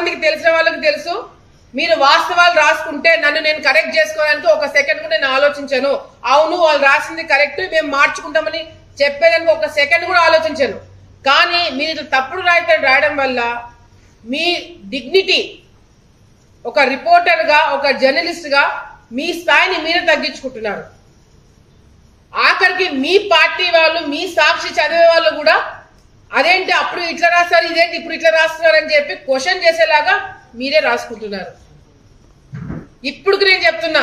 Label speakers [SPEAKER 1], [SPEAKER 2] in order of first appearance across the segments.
[SPEAKER 1] మందికి తెలిసిన వాళ్ళకి తెలుసు. మీరు వాస్తవాలు రాసుకుంటే నన్ను నేను కరెక్ట్ చేసుకోవడానికి ఒక సెకండ్ కూడా నేను ఆలోచించాను. అవును వాళ్ళు రాసింది కరెక్ట్, మేము మార్చుకుంటామని చెప్పేదానికి ఒక సెకండ్ కూడా ఆలోచించాను. కానీ మీరు తప్పుడు రాయడం వల్ల మీ డిగ్నిటీ, ఒక రిపోర్టర్గా, ఒక జర్నలిస్ట్గా మీ స్థాయిని మీరే తగ్గించుకుంటున్నారు. ఆఖరికి మీ పార్టీ వాళ్ళు, మీ సాక్షి చదివే వాళ్ళు కూడా అదేంటి అప్పుడు ఇట్లా రాస్తారు, ఇదేంటి ఇప్పుడు ఇట్లా రాస్తున్నారు అని చెప్పి క్వశ్చన్ చేసేలాగా మీరే రాసుకుంటున్నారు. ఇప్పుడు నేను చెప్తున్నా,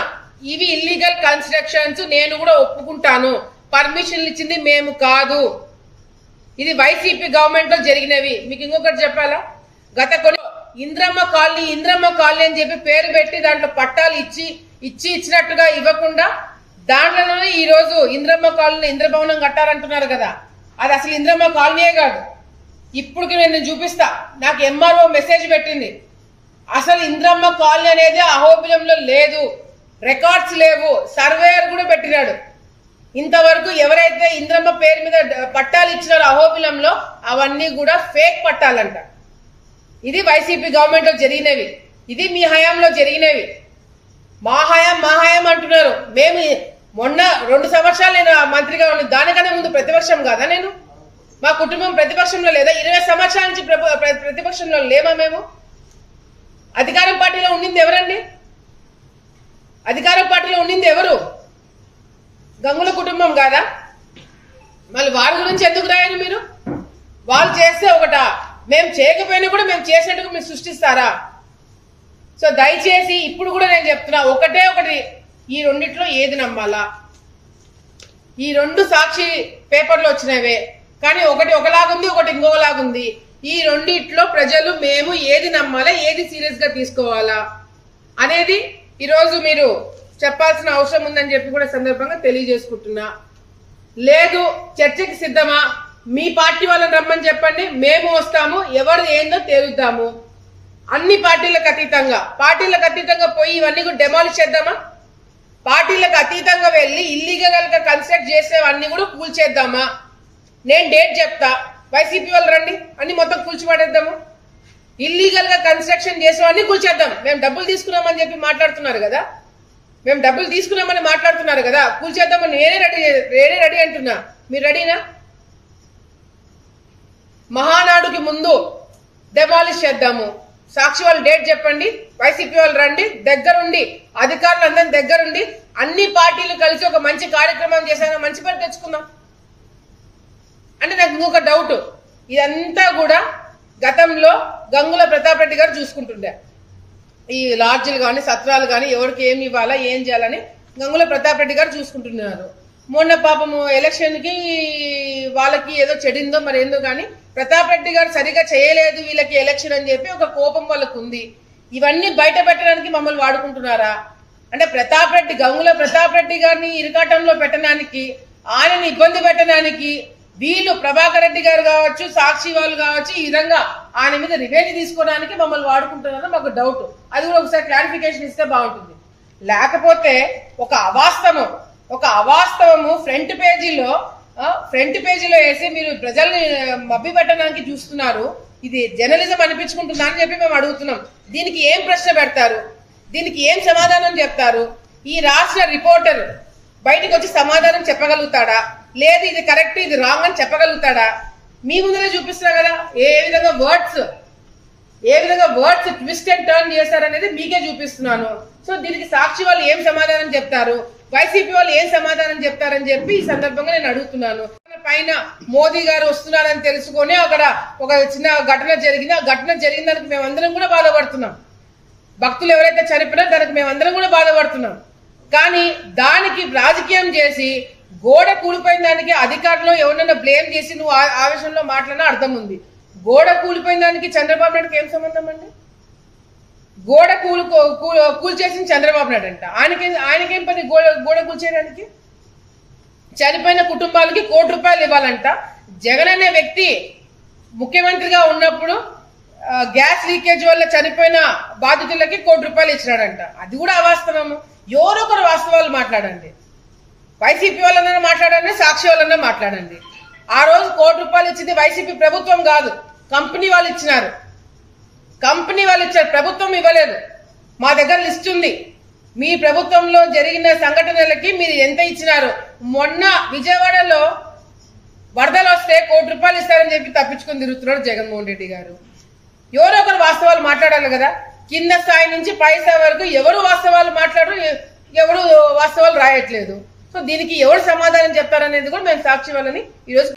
[SPEAKER 1] ఇవి ఇల్లీగల్ కన్స్ట్రక్షన్స్, నేను కూడా ఒప్పుకుంటాను. పర్మిషన్లు ఇచ్చింది మేము కాదు, ఇది వైసీపీ గవర్నమెంట్ లో జరిగినవి. మీకు ఇంకొకటి చెప్పాలా, గత కొన్ని ఇంద్రమ్మ కాలనీ అని చెప్పి పేరు పెట్టి దాంట్లో పట్టాలు ఇచ్చినట్టుగా ఇవ్వకుండా దాంట్లోనే ఈ రోజు ఇంద్రమ్మ కాలనీ ఇంద్రభవనం కట్టారంటున్నారు కదా, అది అసలు ఇంద్రమ్మ కాలనీయే కాదు. ఇప్పుడు నేను చూపిస్తా, నాకు ఎంఆర్ఓ మెసేజ్ పెట్టింది. అసలు ఇంద్రమ్మ కాలనీ అనేది అహోబిలంలో లేదు, రికార్డ్స్ లేవు, సర్వేయర్ కూడా పెట్టినాడు. ఇంతవరకు ఎవరైతే ఇంద్రమ్మ పేరు మీద పట్టాలు ఇచ్చినారో అహోబిలంలో అవన్నీ కూడా ఫేక్ పట్టాలంట. ఇది వైసీపీ గవర్నమెంట్ లో జరిగినవి, ఇది మీ హయాంలో జరిగినవి. మా హయాం అంటున్నారు. మేము మొన్న 2 సంవత్సరాలు నేను మంత్రిగా ఉంది, దానికన్నా ముందు ప్రతిపక్షం కాదా నేను? మా కుటుంబం ప్రతిపక్షంలో లేదా? 20 సంవత్సరాల నుంచి ప్రతిపక్షంలో లేమా మేము? అధికారం పార్టీలో ఉండింది ఎవరండి? అధికారం పార్టీలో ఉండింది ఎవరు? గంగుల కుటుంబం కాదా? మళ్ళీ వారి గురించి ఎందుకు రాయని మీరు? వాళ్ళు చేస్తే ఒకటా, మేము చేయకపోయినా కూడా మేము చేసినట్టుగా మీరు సృష్టిస్తారా? సో దయచేసి ఇప్పుడు కూడా నేను చెప్తున్నా, ఒకటి ఈ రెండిట్లో ఏది నమ్మాలా? ఈ 2 సాక్షి పేపర్లో వచ్చినవే, కానీ ఒకటి ఒకలాగుంది, ఒకటి ఇంకోలాగుంది. ఈ రెండిట్లో ప్రజలు మేము ఏది నమ్మాలా, ఏది సీరియస్ గా తీసుకోవాలా అనేది ఈరోజు మీరు చెప్పాల్సిన అవసరం ఉందని చెప్పి కూడా సందర్భంగా తెలియజేసుకుంటున్నా. లేదు చర్చకి సిద్ధమా, మీ పార్టీ వాళ్ళని రమ్మని చెప్పండి, మేము వస్తాము, ఎవరు ఏందో తేలుద్దాము. అన్ని పార్టీలకు అతీతంగా పోయి ఇవన్నీ కూడా డెమాలిష్ చేద్దామా? పార్టీలకు అతీతంగా వెళ్ళి ఇల్లీగల్ గా కన్స్ట్రక్ట్ చేసేవన్నీ కూడా కూల్చేద్దామా? నేను డేట్ చెప్తా, వైసీపీ వాళ్ళు రండి, అన్ని మొత్తం కూల్చిపడేద్దాము. ఇల్లీగల్ గా కన్స్ట్రక్షన్ చేసేవన్నీ కూల్చేద్దాం. మేము డబ్బులు తీసుకున్నామని చెప్పి మాట్లాడుతున్నారు కదా, కూల్చేద్దామని నేనే రెడీ అంటున్నా. మీరు రెడీనా? మహానాడుకి ముందు డెమాలిష్ చేద్దాము. సాక్షి వాళ్ళు డేట్ చెప్పండి, వైసీపీ వాళ్ళు రండి, దగ్గరుండి అధికారులు అందరి దగ్గరుండి అన్ని పార్టీలు కలిసి ఒక మంచి కార్యక్రమం చేశాక మంచి పేరు తెచ్చుకుందాం. అంటే నాకు ఇంకొక డౌట్, ఇదంతా కూడా గతంలో గంగుల ప్రతాప్ రెడ్డి గారు చూసుకుంటుండే. ఈ లాడ్జీలు కానీ సత్రాలు కానీ ఎవరికి ఏమి ఇవ్వాలా, ఏం చేయాలని గంగుల ప్రతాప్ రెడ్డి గారు చూసుకుంటున్నారు. మొన్న పాపము ఎలక్షన్ కి వాళ్ళకి ఏదో చెడిందో మరి ఏందో కానీ ప్రతాప్ రెడ్డి గారు సరిగా చేయలేదు వీళ్ళకి ఎలక్షన్ అని చెప్పి ఒక కోపం వాళ్ళకు ఉంది. ఇవన్నీ బయట పెట్టడానికి మమ్మల్ని వాడుకుంటున్నారా? అంటే గంగుల ప్రతాప్ రెడ్డి గారిని ఇరకాటంలో పెట్టడానికి, ఆయనని ఇబ్బంది పెట్టడానికి వీళ్ళు ప్రభాకర్ రెడ్డి గారు కావచ్చు, సాక్షి వాళ్ళు కావచ్చు, ఈ విధంగా ఆయన మీద రివెంజ్ తీసుకోవడానికి మమ్మల్ని వాడుకుంటున్నారో మాకు డౌట్. అది కూడా ఒకసారి క్లారిఫికేషన్ ఇస్తే బాగుంటుంది. లేకపోతే ఒక అవాస్తవము ఫ్రంట్ పేజీలో వేసి మీరు ప్రజల్ని మభ్య పెట్టడానికి చూస్తున్నారు. ఇది జర్నలిజం అనిపించుకుంటుందా అని చెప్పి మేము అడుగుతున్నాం. దీనికి ఏం ప్రశ్న పెడతారు? దీనికి ఏం సమాధానం చెప్తారు? ఈ రాష్ట్ర రిపోర్టర్ బయటకు వచ్చి సమాధానం చెప్పగలుగుతాడా? లేదు ఇది కరెక్ట్ ఇది రాంగ్ అని చెప్పగలుగుతాడా? మీ ముందరే చూపిస్తున్నా కదా ఏ విధంగా వర్డ్స్ ట్విస్ట్ అండ్ టర్న్ చేశారనేది మీకే చూపిస్తున్నాను. సో దీనికి సాక్షి వాళ్ళు ఏం సమాధానం చెప్తారు, వైసీపీ వాళ్ళు ఏం సమాధానం చెప్తారని చెప్పి ఈ సందర్భంగా నేను అడుగుతున్నాను. పైన మోదీ గారు వస్తున్నారని తెలుసుకొని అక్కడ ఒక చిన్న ఘటన జరిగింది. ఆ ఘటన జరిగిన దానికి మేమందరం కూడా బాధపడుతున్నాం. భక్తులు ఎవరైతే చనిపోయినారో దానికి మేమందరం కూడా బాధపడుతున్నాం. కానీ దానికి రాజకీయం చేసి గోడ కూలిపోయిన దానికి అధికారులు ఎవరన్నా బ్లేమ్ చేసి నువ్వు ఆవేశంలో మాట్లాడినా అర్థం ఉంది. గోడ కూలిపోయిన దానికి చంద్రబాబు నాయుడుకి ఏం సంబంధం అండి? గోడ కూల్చేసింది చంద్రబాబు నాయుడు అంట. ఆయనకేం పని గోడ కూల్చేయడానికి? చనిపోయిన కుటుంబాలకి ₹1 కోటి ఇవ్వాలంట. జగన్ అనే వ్యక్తి ముఖ్యమంత్రిగా ఉన్నప్పుడు గ్యాస్ లీకేజ్ వల్ల చనిపోయిన బాధితులకి ₹1 కోటి ఇచ్చినాడంట. అది కూడా అవాస్తవము. ఎవరొకరు వాస్తవాలు మాట్లాడండి. వైసీపీ వాళ్ళన్నా మాట్లాడండి, సాక్షి వాళ్ళన్నా మాట్లాడండి. ఆ రోజు ₹1 కోటి ఇచ్చింది వైసీపీ ప్రభుత్వం కాదు, కంపెనీ వాళ్ళు ఇచ్చినారు. కంపెనీ వాళ్ళు ఇచ్చారు, ప్రభుత్వం ఇవ్వలేదు. మా దగ్గర లిస్ట్ ఉంది. మీ ప్రభుత్వంలో జరిగిన సంఘటనలకి మీరు ఎంత ఇచ్చినారు. మొన్న విజయవాడలో వరదలు వస్తే ₹1 కోటి ఇస్తారని చెప్పి తప్పించుకుని తిరుగుతున్నాడు జగన్మోహన్ రెడ్డి గారు. ఎవరో ఒకరు వాస్తవాలు మాట్లాడాలి కదా. కింద స్థాయి నుంచి పై స్థాయి వరకు ఎవరు వాస్తవాలు మాట్లాడరు, ఎవరు వాస్తవాలు రాయట్లేదు. సో దీనికి ఎవరు సమాధానం చెప్తారనేది కూడా మేము సాక్షి వాళ్ళని ఈరోజు